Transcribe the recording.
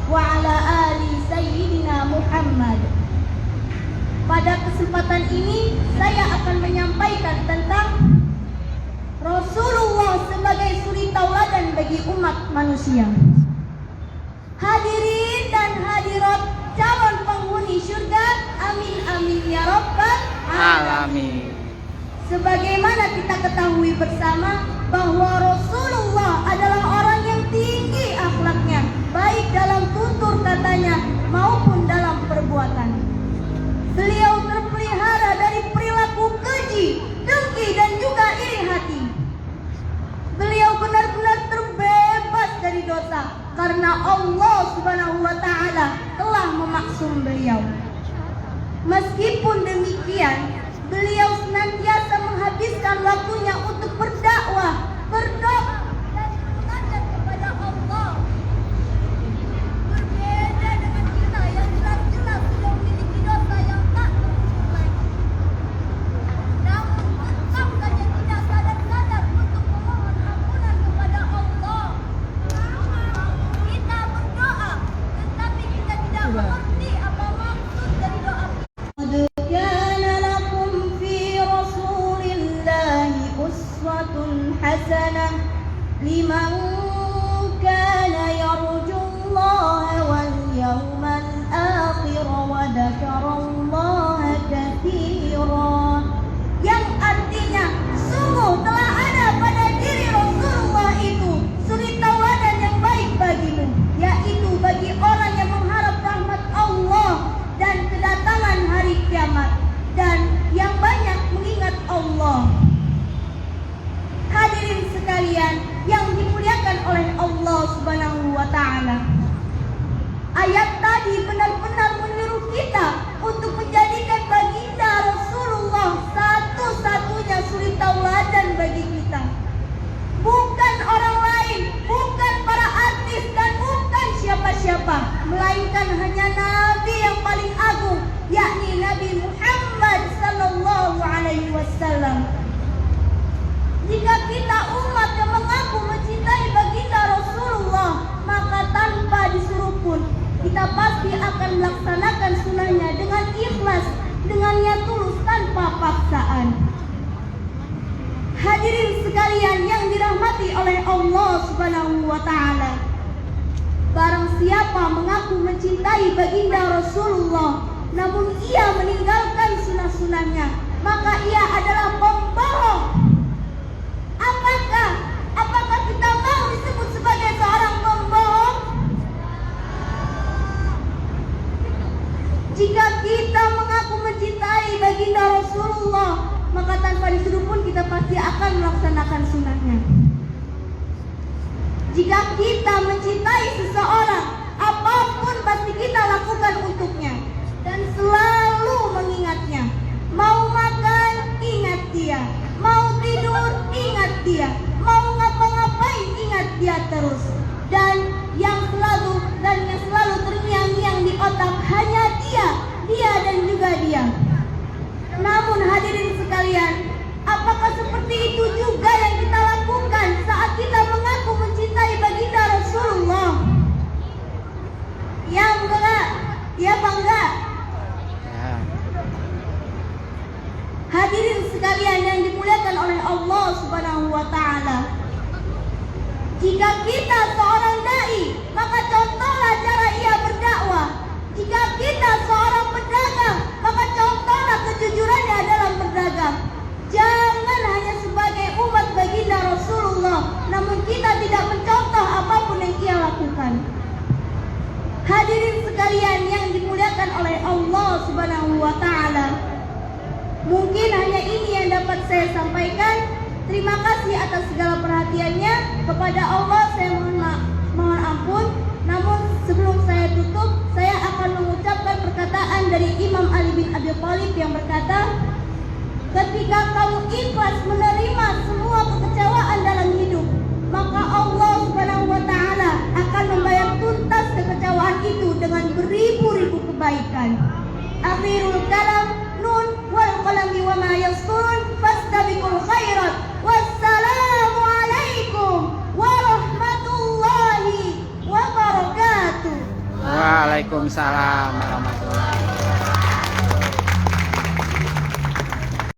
wa ala ali sayyidina Muhammad. Pada kesempatan ini saya akan menyampaikan tentang Rasulullah sebagai suri tauladan bagi umat manusia. Hadirin dan hadirat calon penghuni surga, amin amin ya rabbal alamin. Sebagaimana kita ketahui bersama bahwa Rasulullah adalah orang yang tinggi akhlaknya, baik dalam tutur katanya maupun dalam perbuatan. Beliau terpelihara dari perilaku keji, dengki dan juga iri hati. Beliau benar-benar terbebas dari dosa karena Allah Subhanahu wa taala telah memaksum beliau. Meskipun demikian, beliau senantiasa menghabiskan waktunya untuk berdakwah, berdoa dan mengajak kepada Allah. Berbeda dengan kita yang jelas-jelas sudah memiliki dosa yang tak terhitung lagi. Namun tetap saja tidak sadar-sadar untuk memohon ampunan kepada Allah. Kita berdoa, tetapi kita tidak mengerti apa maksud dari doa. حسنة لمن كان يرجو الله واليوم الآخر وذكر الله كثيرا, yang artinya sungguh telah ada pada diri Rasulullah itu suri tauladan yang baik bagimu, yaitu bagi orang yang mengharap rahmat Allah dan kedatangan hari kiamat dan yang banyak mengingat Allah. Hadirin sekalian yang dimuliakan oleh Allah Subhanahu wa taala. Ayat tadi benar-benar menyuruh kita untuk menjadikan baginda Rasulullah satu-satunya suri tauladan bagi kita. Bukan orang lain, bukan para artis dan bukan siapa-siapa, melainkan hanya Nabi yang paling agung, yakni Nabi Muhammad sallallahu alaihi wasallam. Jika kita umat yang mengaku mencintai baginda Rasulullah, maka tanpa disuruh pun kita pasti akan melaksanakan sunnahnya dengan ikhlas, dengan niat tulus tanpa paksaan. Hadirin sekalian yang dirahmati oleh Allah Subhanahu wa taala, barang siapa mengaku mencintai baginda Rasulullah namun ia meninggalkan sunnah-sunnahnya, maka ia adalah pembohong. Apakah kita mau disebut sebagai seorang pembohong? Jika kita mengaku mencintai baginda Rasulullah, maka tanpa disuruh pun kita pasti akan melaksanakan sunnahnya. Jika kita mencintai seseorang, apapun pasti kita lakukan untuknya dan selalu mengingatnya. Mau makan, ingat dia. Mau tidur, ingat dia. Mau ngapa-ngapain, ingat dia terus. Dan yang selalu terngiang-ngiang di otak hanya dia dan juga dia. Namun hadirin sekalian, apakah seperti itu juga yang kita lakukan saat kita mengaku mencintai baginda Rasulullah? Ya enggak? Ya bangga? Hadirin sekalian yang dimuliakan oleh Allah Subhanahu wa taala. Jika kita seorang dai, maka contohlah cara ia berdakwah. Jika kita seorang pedagang, maka contohlah kejujurannya dalam berdagang. Jangan hanya sebagai umat baginda Rasulullah, namun kita tidak mencontoh apapun yang ia lakukan. Hadirin sekalian yang dimuliakan oleh Allah Subhanahu wa taala. Mungkin hanya ini yang dapat saya sampaikan. Terima kasih atas segala perhatiannya. Kepada Allah saya mohon ampun. Namun sebelum saya tutup, saya akan mengucapkan perkataan dari Imam Ali bin Abi Thalib yang berkata, ketika kamu ikhlas menerima semua kekecewaan dalam hidup, maka Allah Subhanahu wa taala akan membayar tuntas kekecewaan itu dengan beribu-ribu kebaikan. Akhirul kalam, nun wal qalami wa ma yasturun, fastabiqul khairat. Wassalamu alaikum warahmatullahi wabarakatuh. Waalaikumsalam warahmatullahi